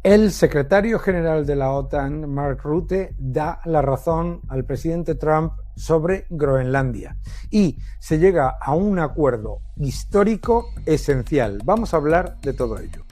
El secretario general de la OTAN, Mark Rutte, da la razón al presidente Trump sobre Groenlandia y se llega a un acuerdo histórico esencial. Vamos a hablar de todo ello.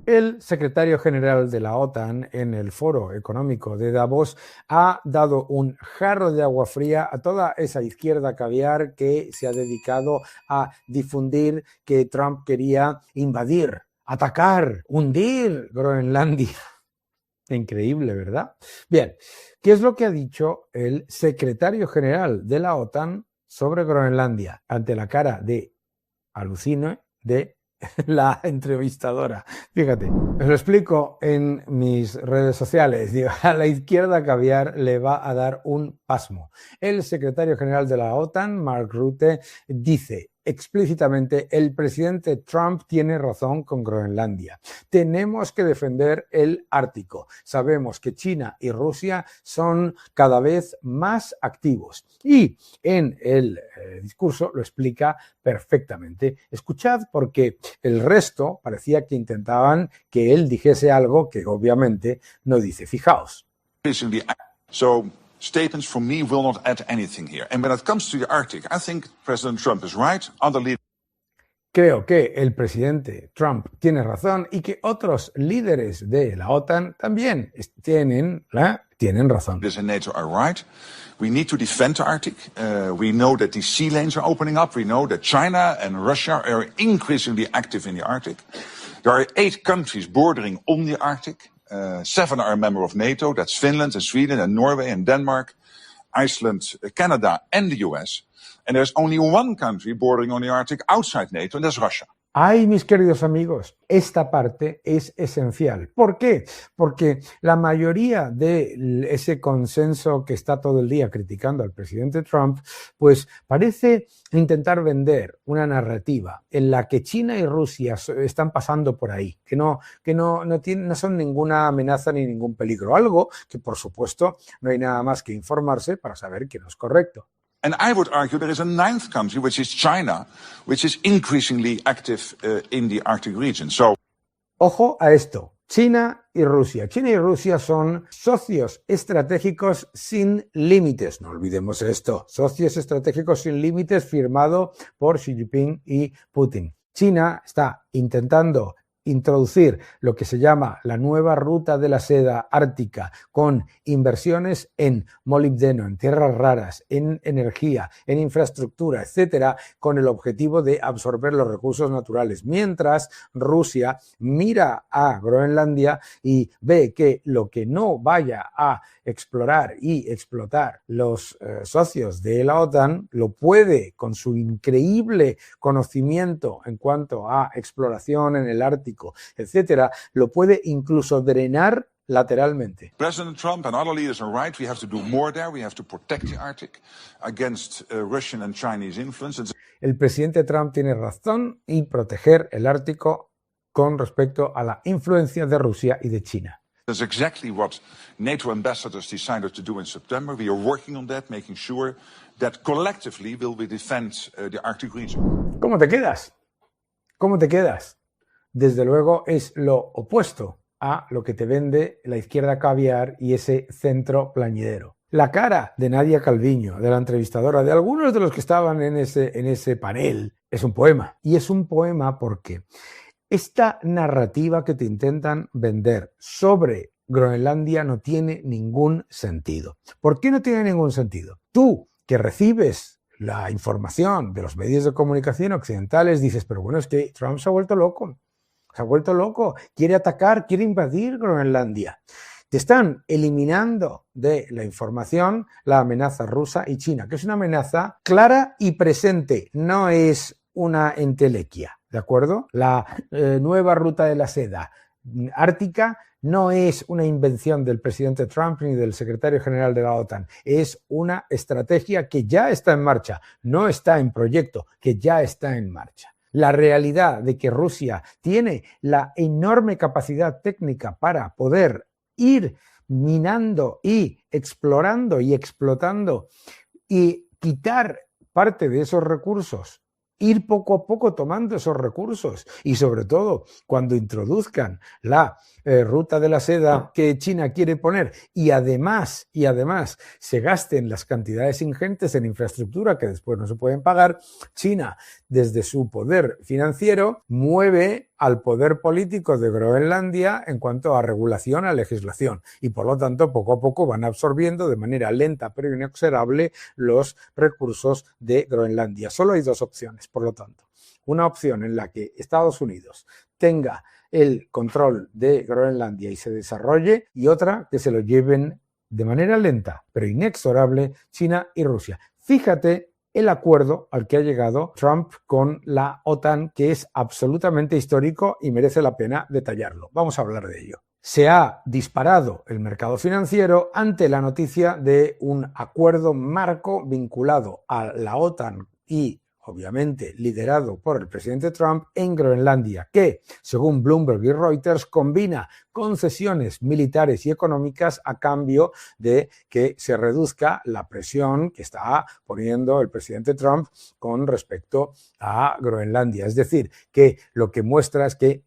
El secretario general de la OTAN en el Foro Económico de Davos ha dado un jarro de agua fría a toda esa izquierda caviar que se ha dedicado a difundir que Trump quería invadir, atacar, hundir Groenlandia. Increíble, ¿verdad? Bien, ¿qué es lo que ha dicho el secretario general de la OTAN sobre Groenlandia ante la cara de alucine de la entrevistadora? Fíjate, os lo explico en mis redes sociales. Digo, a la izquierda caviar le va a dar un pasmo. El secretario general de la OTAN, Mark Rutte, dice explícitamente: el presidente Trump tiene razón con Groenlandia. Tenemos que defender el Ártico. Sabemos que China y Rusia son cada vez más activos. Y en el discurso lo explica perfectamente. Escuchad, porque el resto parecía que intentaban que él dijese algo que obviamente no dice. Fijaos. Statements from me will not add anything here. And when it comes to the Arctic, I think President Trump is right. Other leaders... Creo que el presidente Trump tiene razón y que otros líderes de la OTAN también tienen razón. And NATO are right. We need to defend the Arctic. We know that these sea lanes are opening up. We know that China and Russia are increasingly active in the Arctic. There are 8 countries bordering on the Arctic. 7 are a member of NATO. That's Finland and Sweden and Norway and Denmark, Iceland, Canada and the US. And there's only one country bordering on the Arctic outside NATO, and that's Russia. Ay, mis queridos amigos, esta parte es esencial. ¿Por qué? Porque la mayoría de ese consenso que está todo el día criticando al presidente Trump, pues parece intentar vender una narrativa en la que China y Rusia están pasando por ahí, que no son ninguna amenaza ni ningún peligro. Algo que, por supuesto, no hay nada más que informarse para saber que no es correcto. And I would argue there is a 9th country, which is China, which is increasingly active in the Arctic region. So, ojo a esto, China y Rusia. China y Rusia son socios estratégicos sin límites. No olvidemos esto, socios estratégicos sin límites firmado por Xi Jinping y Putin. China está intentando introducir lo que se llama la nueva ruta de la seda ártica, con inversiones en molibdeno, en tierras raras, en energía, en infraestructura, etcétera, con el objetivo de absorber los recursos naturales. Mientras Rusia mira a Groenlandia y ve que lo que no vaya a explorar y explotar los socios de la OTAN lo puede, con su increíble conocimiento en cuanto a exploración en el Ártico, etcétera, lo puede incluso drenar lateralmente. President Trump and other leaders are right. We have to do more there. We have to protect the Arctic against Russian and Chinese influence. El presidente Trump tiene razón y proteger el Ártico con respecto a la influencia de Rusia y de China. That's exactly what NATO ambassadors decided to do in September. We are working on that, making sure that collectively we will defend the Arctic region. ¿Cómo te quedas? ¿Cómo te quedas? Desde luego es lo opuesto a lo que te vende la izquierda caviar y ese centro plañidero. La cara de Nadia Calviño, de la entrevistadora, de algunos de los que estaban en ese panel, es un poema. Y es un poema porque esta narrativa que te intentan vender sobre Groenlandia no tiene ningún sentido. ¿Por qué no tiene ningún sentido? Tú, que recibes la información de los medios de comunicación occidentales, dices, pero bueno, es que Trump se ha vuelto loco. Se ha vuelto loco, quiere atacar, quiere invadir Groenlandia. Te están eliminando de la información la amenaza rusa y china, que es una amenaza clara y presente, no es una entelequia, ¿de acuerdo? La nueva ruta de la seda ártica no es una invención del presidente Trump ni del secretario general de la OTAN, es una estrategia que ya está en marcha, no está en proyecto, que ya está en marcha. La realidad de que Rusia tiene la enorme capacidad técnica para poder ir minando y explorando y explotando y quitar parte de esos recursos ir poco a poco tomando esos recursos y sobre todo cuando introduzcan la ruta de la seda que China quiere poner y además se gasten las cantidades ingentes en infraestructura que después no se pueden pagar, China desde su poder financiero mueve al poder político de Groenlandia en cuanto a regulación, a legislación y por lo tanto poco a poco van absorbiendo de manera lenta pero inexorable los recursos de Groenlandia. Solo hay dos opciones, por lo tanto. Una opción en la que Estados Unidos tenga el control de Groenlandia y se desarrolle y otra que se lo lleven de manera lenta pero inexorable China y Rusia. Fíjate el acuerdo al que ha llegado Trump con la OTAN, que es absolutamente histórico y merece la pena detallarlo. Vamos a hablar de ello. Se ha disparado el mercado financiero ante la noticia de un acuerdo marco vinculado a la OTAN y obviamente liderado por el presidente Trump en Groenlandia, que, según Bloomberg y Reuters, combina concesiones militares y económicas a cambio de que se reduzca la presión que está poniendo el presidente Trump con respecto a Groenlandia. Es decir, que lo que muestra es que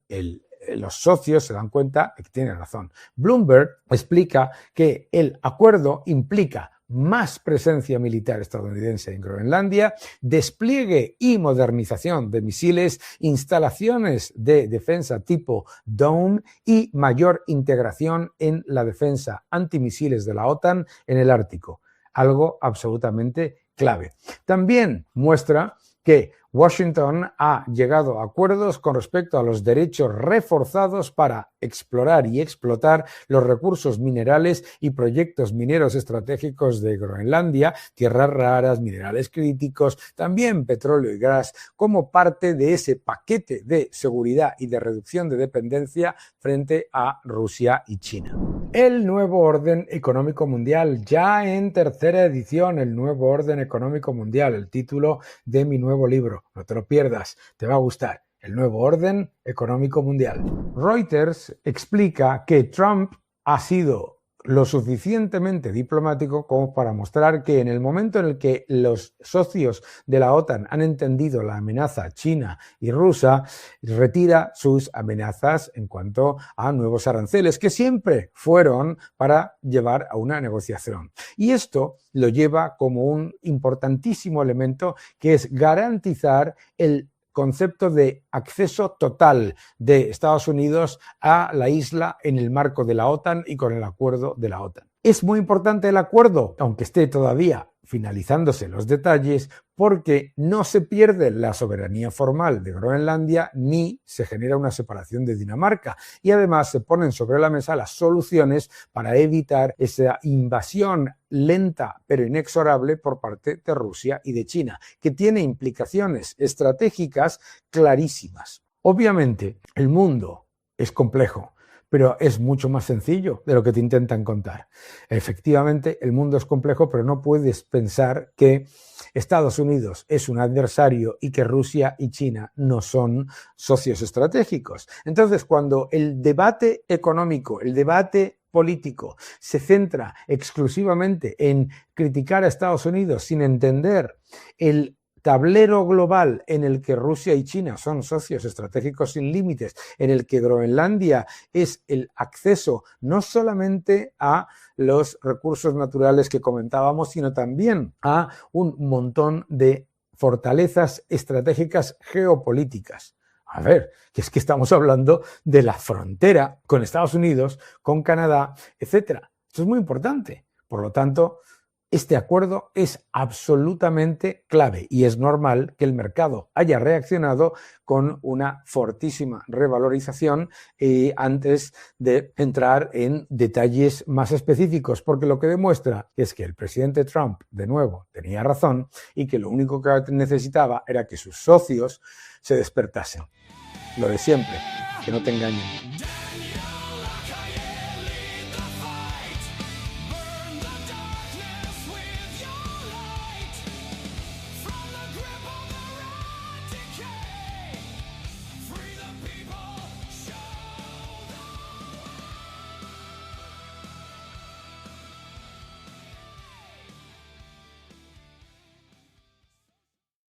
los socios se dan cuenta de que tienen razón. Bloomberg explica que el acuerdo implica más presencia militar estadounidense en Groenlandia, despliegue y modernización de misiles, instalaciones de defensa tipo Dome y mayor integración en la defensa antimisiles de la OTAN en el Ártico. Algo absolutamente clave. También muestra que Washington ha llegado a acuerdos con respecto a los derechos reforzados para explorar y explotar los recursos minerales y proyectos mineros estratégicos de Groenlandia, tierras raras, minerales críticos, también petróleo y gas, como parte de ese paquete de seguridad y de reducción de dependencia frente a Rusia y China. El nuevo orden económico mundial, ya en tercera edición, el nuevo orden económico mundial, el título de mi nuevo libro. No te lo pierdas, te va a gustar. El nuevo orden económico mundial. Reuters explica que Trump ha sido lo suficientemente diplomático como para mostrar que en el momento en el que los socios de la OTAN han entendido la amenaza china y rusa, retira sus amenazas en cuanto a nuevos aranceles, que siempre fueron para llevar a una negociación. Y esto lo lleva como un importantísimo elemento, que es garantizar el concepto de acceso total de Estados Unidos a la isla en el marco de la OTAN y con el acuerdo de la OTAN. Es muy importante el acuerdo, aunque esté todavía finalizándose los detalles, porque no se pierde la soberanía formal de Groenlandia ni se genera una separación de Dinamarca. Y además se ponen sobre la mesa las soluciones para evitar esa invasión lenta pero inexorable por parte de Rusia y de China, que tiene implicaciones estratégicas clarísimas. Obviamente, el mundo es complejo, pero es mucho más sencillo de lo que te intentan contar. Efectivamente, el mundo es complejo, pero no puedes pensar que Estados Unidos es un adversario y que Rusia y China no son socios estratégicos. Entonces, cuando el debate económico, el debate político se centra exclusivamente en criticar a Estados Unidos sin entender el tablero global en el que Rusia y China son socios estratégicos sin límites, en el que Groenlandia es el acceso no solamente a los recursos naturales que comentábamos, sino también a un montón de fortalezas estratégicas geopolíticas. A ver, que es que estamos hablando de la frontera con Estados Unidos, con Canadá, etc. Esto es muy importante. Por lo tanto, este acuerdo es absolutamente clave y es normal que el mercado haya reaccionado con una fortísima revalorización antes de entrar en detalles más específicos, porque lo que demuestra es que el presidente Trump, de nuevo, tenía razón y que lo único que necesitaba era que sus socios se despertasen. Lo de siempre, que no te engañen.